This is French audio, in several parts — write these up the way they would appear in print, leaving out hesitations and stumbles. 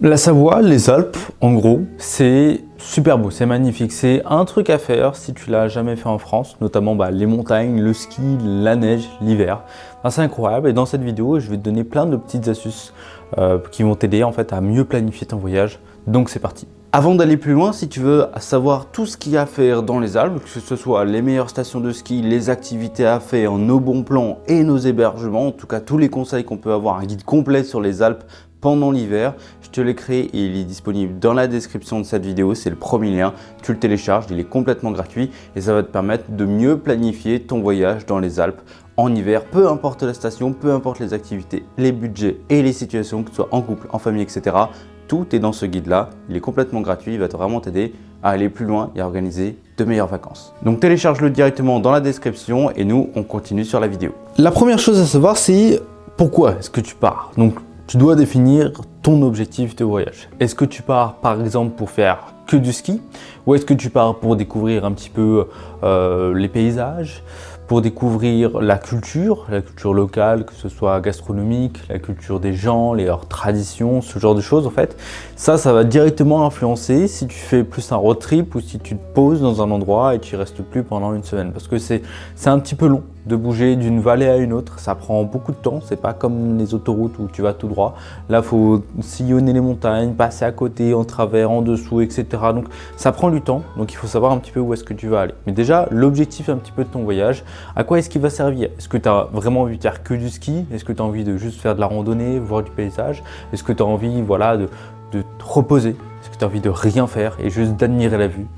La Savoie, les Alpes, en gros, c'est super beau, c'est magnifique. C'est un truc à faire si tu l'as jamais fait en France, notamment les montagnes, le ski, la neige, l'hiver. C'est incroyable et dans cette vidéo, je vais te donner plein de petites astuces qui vont t'aider en fait à mieux planifier ton voyage. Donc c'est parti. Avant d'aller plus loin, si tu veux savoir tout ce qu'il y a à faire dans les Alpes, que ce soit les meilleures stations de ski, les activités à faire, nos bons plans et nos hébergements, en tout cas tous les conseils qu'on peut avoir, un guide complet sur les Alpes pendant l'hiver, je te l'ai créé et il est disponible dans la description de cette vidéo, c'est le premier lien, tu le télécharges, il est complètement gratuit et ça va te permettre de mieux planifier ton voyage dans les Alpes en hiver, peu importe la station, peu importe les activités, les budgets et les situations, que ce soit en couple, en famille, etc. Tout est dans ce guide-là, il est complètement gratuit, il va vraiment t'aider à aller plus loin et à organiser de meilleures vacances. Donc télécharge-le directement dans la description et nous, on continue sur la vidéo. La première chose à savoir, c'est pourquoi est-ce que tu pars. Donc tu dois définir ton objectif de voyage. Est-ce que tu pars par exemple pour faire que du ski ou est-ce que tu pars pour découvrir un petit peu les paysages, pour découvrir la culture locale, que ce soit gastronomique, la culture des gens, leurs traditions, ce genre de choses en fait. Ça va directement influencer si tu fais plus un road trip ou si tu te poses dans un endroit et tu restes plus pendant une semaine. Parce que c'est un petit peu long de bouger d'une vallée à une autre. Ça prend beaucoup de temps, c'est pas comme les autoroutes où tu vas tout droit. Là, il faut sillonner les montagnes, passer à côté, en travers, en dessous, etc. Donc ça prend du temps, donc il faut savoir un petit peu où est-ce que tu vas aller. Mais déjà, l'objectif un petit peu de ton voyage, à quoi est-ce qu'il va servir? Est-ce que tu as vraiment envie de faire que du ski? Est-ce que tu as envie de juste faire de la randonnée, voir du paysage? Est-ce que tu as envie de te reposer? Est-ce que tu as envie de rien faire et juste d'admirer la vue?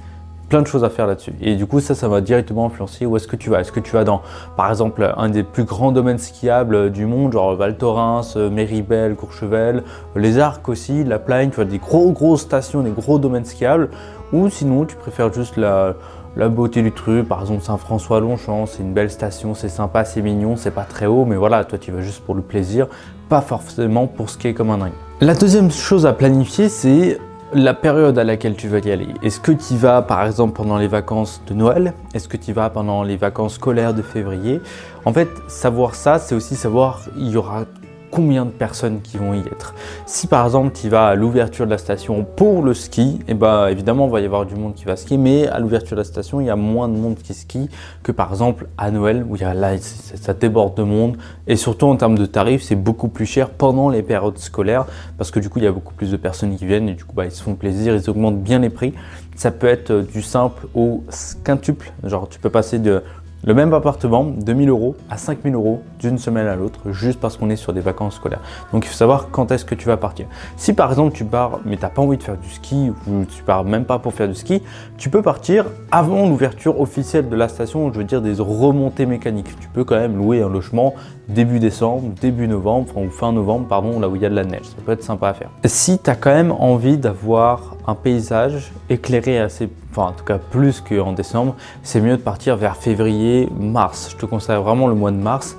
Plein de choses à faire là-dessus. Et du coup, ça va directement influencer où est-ce que tu vas. Est-ce que tu vas dans, par exemple, un des plus grands domaines skiables du monde, genre Val Thorens, Méribel, Courchevel, les Arcs aussi, la Plagne, tu vois, des grosses stations, des gros domaines skiables. Ou sinon, tu préfères juste la beauté du truc, par exemple Saint-François-Longchamp, c'est une belle station, c'est sympa, c'est mignon, c'est pas très haut, mais voilà, toi tu vas juste pour le plaisir, pas forcément pour skier comme un dingue. La deuxième chose à planifier, c'est la période à laquelle tu vas y aller. Est-ce que tu y vas par exemple pendant les vacances de Noël? Est-ce que tu y vas pendant les vacances scolaires de février? En fait, savoir ça, c'est aussi savoir il y aura combien de personnes qui vont y être. Si par exemple tu vas à l'ouverture de la station pour le ski, évidemment il va y avoir du monde qui va skier, mais à l'ouverture de la station il y a moins de monde qui skie que par exemple à Noël où ça déborde de monde et surtout en termes de tarifs c'est beaucoup plus cher pendant les périodes scolaires parce que du coup il y a beaucoup plus de personnes qui viennent et du coup ils se font plaisir, ils augmentent bien les prix. Ça peut être du simple au quintuple, genre tu peux passer de le même appartement, 2 000 € à 5 000 € d'une semaine à l'autre, juste parce qu'on est sur des vacances scolaires. Donc il faut savoir quand est-ce que tu vas partir. Si par exemple tu pars, mais tu n'as pas envie de faire du ski, ou tu pars même pas pour faire du ski, tu peux partir avant l'ouverture officielle de la station, je veux dire des remontées mécaniques. Tu peux quand même louer un logement début décembre, début novembre, ou fin novembre, pardon, là où il y a de la neige. Ça peut être sympa à faire. Si tu as quand même envie d'avoir un paysage éclairé assez, en tout cas plus qu'en décembre, c'est mieux de partir vers février, mars. Je te conseille vraiment le mois de mars.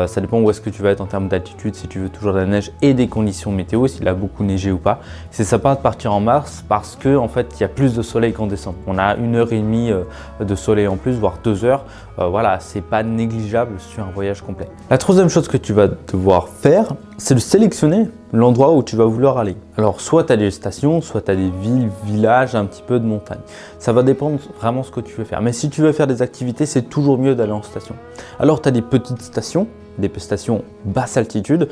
Ça dépend où est-ce que tu vas être en termes d'altitude, si tu veux toujours de la neige et des conditions météo, s'il a beaucoup neigé ou pas. C'est sympa de partir en mars parce que en fait, il y a plus de soleil qu'en décembre. On a 1h30 de soleil en plus, voire 2 heures. Voilà, c'est pas négligeable sur un voyage complet. La troisième chose que tu vas devoir faire, c'est de sélectionner l'endroit où tu vas vouloir aller. Alors, soit tu as des stations, soit tu as des villes, villages, un petit peu de montagne. Ça va dépendre vraiment de ce que tu veux faire. Mais si tu veux faire des activités, c'est toujours mieux d'aller en station. Alors, tu as des petites stations, des stations basse altitude,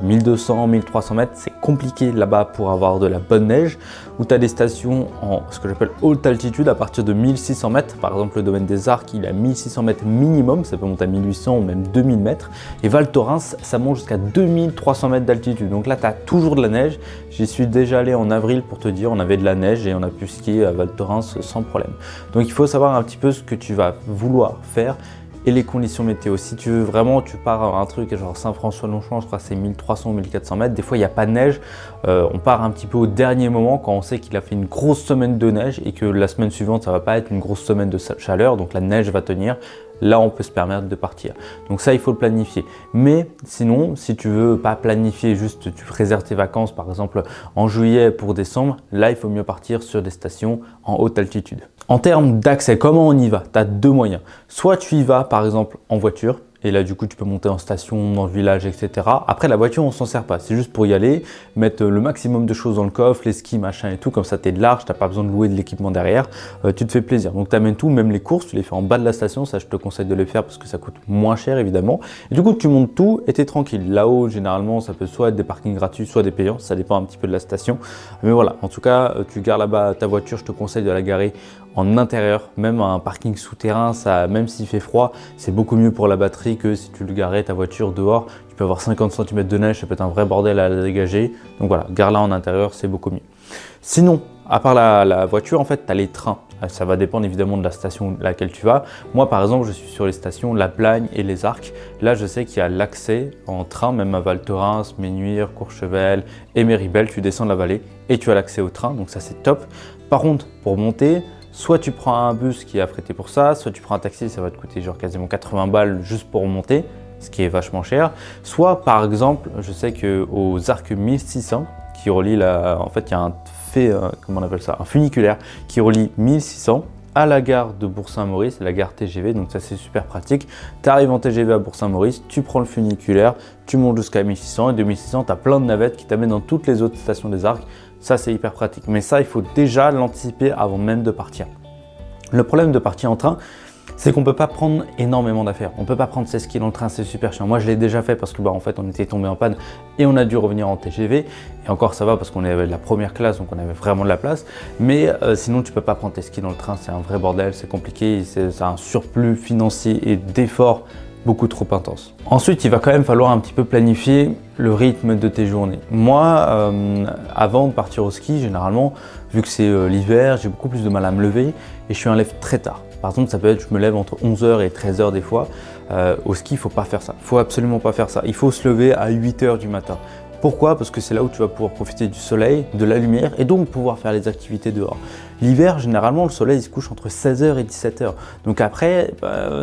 1200, 1300 mètres, c'est compliqué là-bas pour avoir de la bonne neige, ou tu as des stations en ce que j'appelle haute altitude à partir de 1600 mètres, par exemple le domaine des Arcs, il est à 1600 mètres minimum, ça peut monter à 1800 ou même 2000 mètres, et Val Thorens, ça monte jusqu'à 2300 mètres d'altitude, donc là tu as toujours de la neige, j'y suis déjà allé en avril pour te dire, on avait de la neige et on a pu skier à Val Thorens sans problème. Donc il faut savoir un petit peu ce que tu vas vouloir faire, et les conditions météo. Si tu veux vraiment, tu pars à un truc genre Saint-François-Longchamp, je crois que c'est 1300 ou 1400 mètres, des fois il n'y a pas de neige, on part un petit peu au dernier moment quand on sait qu'il a fait une grosse semaine de neige et que la semaine suivante ça va pas être une grosse semaine de chaleur, donc la neige va tenir. Là, on peut se permettre de partir. Donc ça, il faut le planifier. Mais sinon, si tu veux pas planifier, juste tu réserves tes vacances, par exemple en juillet pour décembre, là, il faut mieux partir sur des stations en haute altitude. En termes d'accès, comment on y va? Tu as deux moyens. Soit tu y vas, par exemple, en voiture Et là, du coup, tu peux monter en station, dans le village, etc. Après, la voiture, on s'en sert pas. C'est juste pour y aller, mettre le maximum de choses dans le coffre, les skis, machin et tout. Comme ça, tu es large, tu n'as pas besoin de louer de l'équipement derrière. Tu te fais plaisir. Donc, tu amènes tout, même les courses, tu les fais en bas de la station. Ça, je te conseille de les faire parce que ça coûte moins cher, évidemment. Et du coup, tu montes tout et tu es tranquille. Là-haut, généralement, ça peut soit être des parkings gratuits, soit des payants. Ça dépend un petit peu de la station. Mais voilà, en tout cas, tu gares là-bas ta voiture. Je te conseille de la garer en intérieur, même un parking souterrain, ça, même s'il fait froid, c'est beaucoup mieux pour la batterie que si tu le garais ta voiture dehors. Tu peux avoir 50 cm de neige, ça peut être un vrai bordel à la dégager. Donc voilà, gare-la en intérieur, c'est beaucoup mieux. Sinon, à part la voiture, en fait, tu as les trains. Ça va dépendre évidemment de la station à laquelle tu vas. Moi, par exemple, je suis sur les stations La Plagne et Les Arcs. Là, je sais qu'il y a l'accès en train, même à Val Thorens, Ménuire, Courchevel et Méribel. Tu descends la vallée et tu as l'accès au train, donc ça, c'est top. Par contre, pour monter, soit tu prends un bus qui est affrété pour ça, soit tu prends un taxi, ça va te coûter genre quasiment 80 balles juste pour monter, ce qui est vachement cher. Soit par exemple, je sais qu'aux Arcs 1600, qui relie en fait il y a comment on appelle ça, un funiculaire qui relie 1600 à la gare de Bourg-Saint-Maurice, la gare TGV, donc ça c'est super pratique. Tu arrives en TGV à Bourg-Saint-Maurice, tu prends le funiculaire, tu montes jusqu'à 1600 et de 1600 tu as plein de navettes qui t'amènent dans toutes les autres stations des Arcs. Ça, c'est hyper pratique. Mais ça, il faut déjà l'anticiper avant même de partir. Le problème de partir en train, c'est qu'on ne peut pas prendre énormément d'affaires. On ne peut pas prendre 16 kilos dans le train, c'est super chiant. Moi, je l'ai déjà fait parce que en fait, on était tombé en panne et on a dû revenir en TGV. Et encore, ça va parce qu'on avait de la première classe, donc on avait vraiment de la place. Mais sinon, tu ne peux pas prendre tes skis dans le train. C'est un vrai bordel, c'est compliqué. C'est un surplus financier et d'efforts beaucoup trop intense. Ensuite, il va quand même falloir un petit peu planifier le rythme de tes journées. Moi, avant de partir au ski, généralement, vu que c'est l'hiver, j'ai beaucoup plus de mal à me lever et je suis un lève très tard. Par exemple, ça peut être, je me lève entre 11h et 13h des fois. Au ski, il ne faut pas faire ça. Il ne faut absolument pas faire ça. Il faut se lever à 8h du matin. Pourquoi? Parce que c'est là où tu vas pouvoir profiter du soleil, de la lumière et donc pouvoir faire les activités dehors. L'hiver, généralement, le soleil il se couche entre 16h et 17h. Donc après,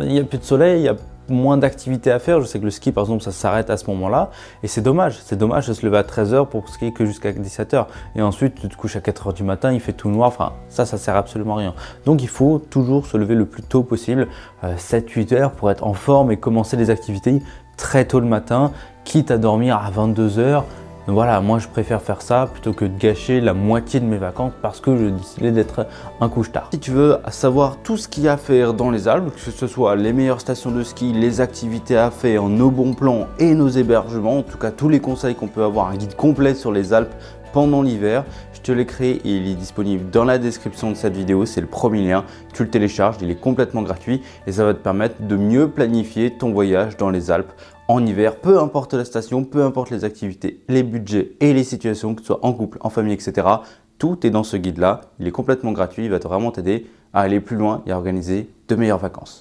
il n'y a plus de soleil, il y a moins d'activités à faire. Je sais que le ski, par exemple, ça s'arrête à ce moment-là et c'est dommage. C'est dommage de se lever à 13h pour skier que jusqu'à 17h. Et ensuite, tu te couches à 4h du matin, il fait tout noir. Enfin, ça sert absolument à rien. Donc, il faut toujours se lever le plus tôt possible, 7-8h pour être en forme et commencer les activités très tôt le matin, quitte à dormir à 22h. Voilà, moi je préfère faire ça plutôt que de gâcher la moitié de mes vacances parce que je décidais d'être un couche-tard. Si tu veux savoir tout ce qu'il y a à faire dans les Alpes, que ce soit les meilleures stations de ski, les activités à faire, nos bons plans et nos hébergements, en tout cas tous les conseils qu'on peut avoir, un guide complet sur les Alpes pendant l'hiver, je te l'ai créé et il est disponible dans la description de cette vidéo, c'est le premier lien, tu le télécharges, il est complètement gratuit et ça va te permettre de mieux planifier ton voyage dans les Alpes en hiver, peu importe la station, peu importe les activités, les budgets et les situations, que ce soit en couple, en famille, etc. Tout est dans ce guide-là, il est complètement gratuit, il va vraiment t'aider à aller plus loin et à organiser de meilleures vacances.